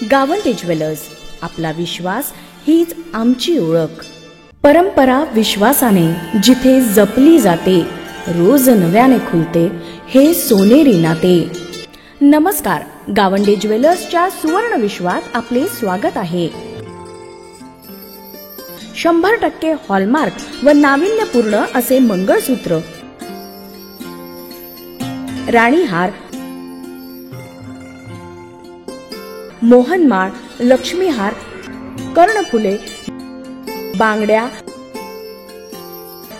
Gawande jewellers, आपला विश्वास हीच आमची ओळख। परंपरा विश्वासाने जिथे जपली जाते, रोज नव्याने खुलते हे सोनेरी नाते। नमस्कार, गावंडे ज्वेलर्सच्या सुवर्ण विश्वात आपले स्वागत आहे। 100% हॉलमार्क व नाविन्यपूर्ण असे मंगळसूत्र, राणीहार, मोहनमाळ, लक्ष्मीहार, कर्णफुले, बांगड्या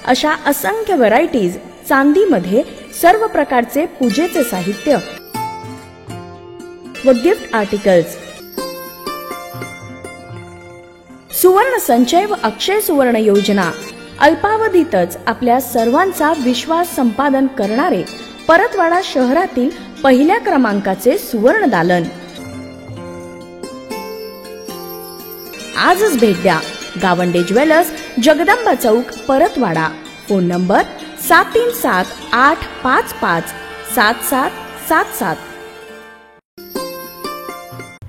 अशा असंख्य व्हरायटीज, चांदीमध्ये सर्व प्रकारचे पूजेचे साहित्य व गिफ्ट आर्टिकल्स, सुवर्ण संचय व अक्षय सुवर्ण योजना, अल्पावधीतच आपल्या सर्वांचा विश्वास संपादन करणारे परतवाडा शहरातील पहिल्या क्रमांकाचे सुवर्ण दालन। आजच भेट द्या Gawande jewellers, Jagdamba Chowk, Paratwada. Phone number 7378557777।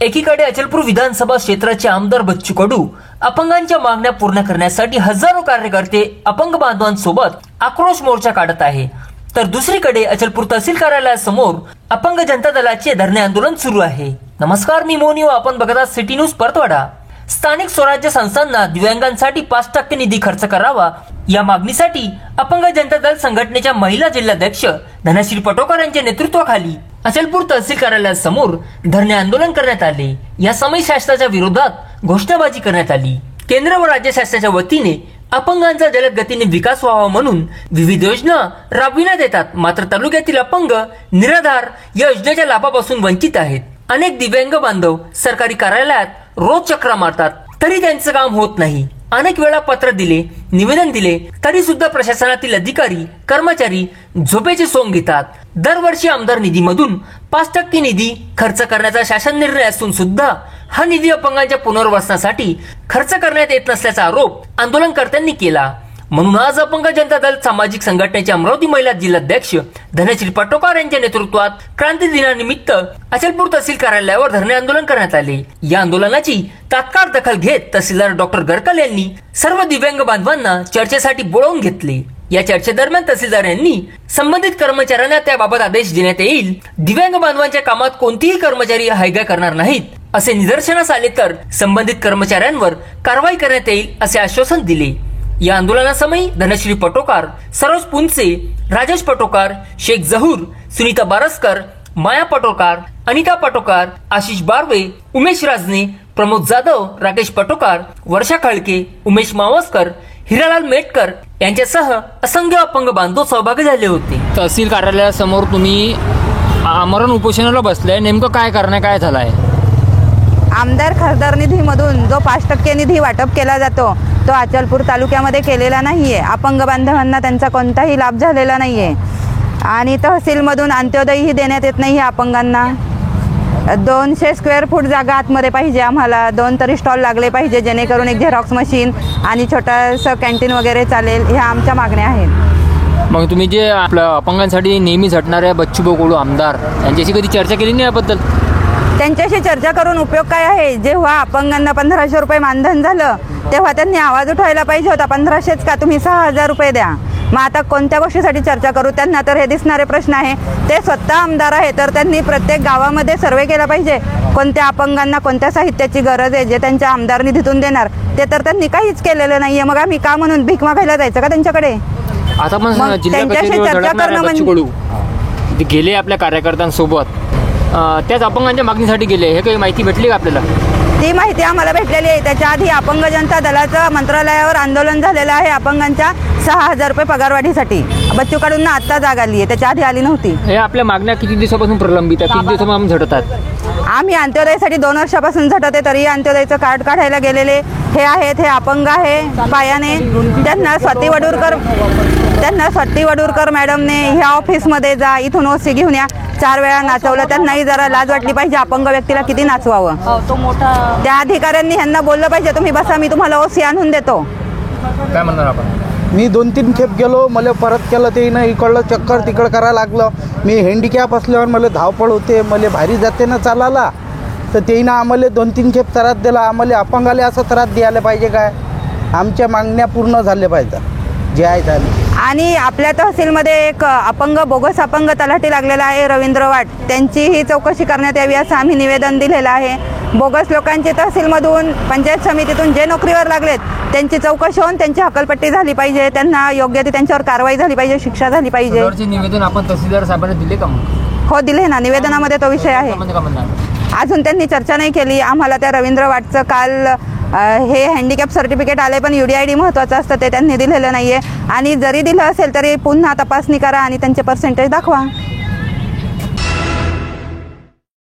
एकीकडे अचलपूर विधानसभा क्षेत्राचे आमदार बच्चू कडू अपंगांच्या मागण्या पूर्ण करण्यासाठी हजारो कार्यकर्ते अपंग बांधवांसोबत आक्रोश मोर्चा काढत आहे, तर दुसरीकडे अचलपूर तहसील कार्यालयासमोर अपंग जनता दलाचे धरणे आंदोलन सुरू आहे। नमस्कार, मी मोनी व आपण बघत आहात सिटी न्यूज परतवाडा। स्थानिक स्वराज्य संस्थांना दिव्यांगांसाठी 5% निधी खर्च करावा या मागणीसाठी अपंग जनता दल संघटनेच्या महिला जिल्हाध्यक्ष धनश्री पटोकर यांच्या नेतृत्वाखाली अचलपूर तहसील कार्यालयासमोर धरणे आंदोलन करण्यात आले। या समय शासनाच्या विरोधात घोषणाबाजी करण्यात आली। केंद्र व राज्य शासनाच्या वतीने अपंगांचा जलद गतीने विकास व्हावा म्हणून विविध योजना राबविण्यात येतात, मात्र तालुक्यातील अपंग निराधार या योजनेच्या लाभापासून वंचित आहेत। अनेक दिव्यांग बांधव सरकारी कार्यालयात रोज चक्रा मारतात, तरी त्यांचं काम होत नाही। अनेक वेळा पत्र दिले, निवेदन दिले, तरी सुद्धा प्रशासनातील अधिकारी कर्मचारी झोपेचे सोंग घेतात। दरवर्षी आमदार निधीमधून 5% निधी खर्च करण्याचा शासन निर्णय असून सुद्धा हा निधी अपंगांच्या पुनर्वसनासाठी खर्च करण्यात येत नसल्याचा आरोप आंदोलनकर्त्यांनी केला। म्हणून आज अपंग जनता दल सामाजिक संघटनेच्या अमरावती महिला जिल्हाध्यक्ष धनश्री पटोकर यांच्या नेतृत्वात क्रांती दिनानिमित्त अचलपूर तहसील कार्यालयावर धरणे आंदोलन करण्यात आले। या आंदोलनाची तात्काळ दखल घेत तहसीलदार डॉक्टर गरकल यांनी सर्व दिव्यांग बांधवांना चर्चेसाठी बोलावून घेतले। या चर्चेदरम्यान तहसीलदार यांनी संबंधित कर्मचाऱ्यांना त्याबाबत आदेश देण्यात येईल। दिव्यांग बांधवांच्या कामात कोणतीही कर्मचारी हयगय करणार नाहीत असे निदर्शनास आले तर संबंधित कर्मचाऱ्यांवर कारवाई करण्यात येईल असे आश्वासन दिले। या आंदोलनासमयी धनश्री पटोकार, सरोज पुंचे, राजेश पटोकार, शेख जहूर, सुनीता बारसकर, माया पटोकार, अनिता पटोकार, आशिष बारवे, उमेश राजने, प्रमोद जाधव, राकेश पटोकार, वर्षा खळके, उमेश मावस्कर, हिरालाल मेटकर यांच्यासह असंख्य अपंग बांधव सहभागी झाले होते। तहसील कार्यालयासमोर तुम्ही आमरण उपोषणाला बसलाय, नेमकं काय कारण काय झालंय? आमदार खासदार निधीमधून जो 5% निधी वाटप केला जातो तो अचलपूर तालुक्यामध्ये केलेला नाहीये। अपंग बांधवांना त्यांचा कोणताही लाभ झालेला नाहीये आणि तहसीलमधून अंत्योदयही देण्यात येत नाही अपंगांना। 200 स्क्वेअर फूट जागा आतमध्ये पाहिजे आम्हाला, 2 तरी स्टॉल लागले पाहिजे जेणेकरून एक झेरॉक्स मशीन आणि छोटंसं कॅन्टीन वगैरे चालेल, ह्या आमच्या मागण्या आहेत। मग तुम्ही जे आपल्या अपंगांसाठी नेहमी झटणाऱ्या बच्चू कडू आमदार यांच्याशी कधी चर्चा केली नाही याबद्दल? त्यांच्याशी चर्चा करून उपयोग काय आहे? जेव्हा अपंगांना 1500 रुपये मानधन झालं तेव्हा त्यांनी आवाज उठवायला पाहिजे होता, 1500च का, तुम्ही 6000 रुपये द्या। मग आता कोणत्या गोष्टीसाठी चर्चा करू? त्यांना तर हे दिसणारे प्रश्न आहे। ते स्वतः आमदार आहे तर त्यांनी प्रत्येक गावामध्ये सर्वे केला पाहिजे, कोणत्या अपंगांना कोणत्या साहित्याची गरज आहे जे त्यांच्या आमदार निधीतून देणार, ते तर त्यांनी काहीच केलेलं नाहीये। मग आम्ही का म्हणून भीक मागायला जायचं का त्यांच्याकडे? आता पण त्यांच्याशी चर्चा करणं म्हणजे गेले आपल्या कार्यकर्त्यांसोबत त्याच अपंगांच्या मागणीसाठी गेले, हे काही माहिती भेटली का आपल्याला? ती माहिती आम्हाला भेटलेली आहे। त्याच्या आधी अपंग जनता दलाचं मंत्रालयावर आंदोलन झालेलं आहे अपंगांच्या 6000 रुपये पगारवाढीसाठी। बच्चू कडूंना आता जाग आली आहे, त्याच्या आधी आली नव्हती। हे आपल्या मागण्या किती दिवसापासून प्रलंबित आहे, किती दिवसापासून झटतात? आम्ही अंत्योदयसाठी 2 वर्षापासून झटते, तरी अंत्योदयचं कार्ड काढायला गेलेले हे आहेत, हे अपंग आहे पायाने। त्यांना स्वाती वडूरकर मॅडमने ह्या ऑफिसमध्ये जा, इथून ओसी घेऊन या, 4 वेळा नाचवलं। त्यांनाही जरा लाज वाटली पाहिजे, अपंग व्यक्तीला किती नाचवावं। त्या अधिकाऱ्यांनी ह्यांना बोललं पाहिजे, तुम्ही बसा, मी तुम्हाला ओसी आणून देतो। काय म्हणणार आपण? मी 2-3 खेप गेलो, मला परत केलं ते ना, इकडलं चक्कर तिकडं करायला लागलं। मी हँडिकॅप असल्यावर मला धावपळ होते, मला भारी जाते ना चालायला, तर तेईनं आम्हाला 2-3 खेप त्रास दिला. आम्हाला अपंगाले असं त्रास द्यायला पाहिजे काय? आमच्या मागण्या पूर्ण झाल्या पाहिजे जे आहेत आणि आणि आपल्या तहसीलमध्ये एक बोगस अपंग तलाठी लागलेला आहे रवींद्र वाट. त्यांचीही चौकशी करण्यात यावी असं आम्ही निवेदन दिलेलं आहे. बोगस लोकांची तहसीलमधून पंचायत समितीतून जे नोकरीवर लागलेत त्यांची चौकशी होऊन त्यांची हकालपट्टी झाली पाहिजे. त्यांना योग्य ती त्यांच्यावर कारवाई झाली पाहिजे, शिक्षा झाली पाहिजे. सदरचे निवेदन आपण तहसीलदार साहेबांना दिले का मग? हो दिले ना, निवेदनामध्ये तो विषय आहे. का म्हणणार? अजून त्यांनी चर्चा नाही केली. आम्हाला त्या रवींद्र वाटचं काल हे हँडिकॅप सर्टिफिकेट आले पण UDID महत्त्वाचं असतं ते त्यांनी दिलेलं नाही आहे. आणि जरी दिलं असेल तरी पुन्हा तपासणी करा आणि त्यांचे पर्सेंटेज दाखवा.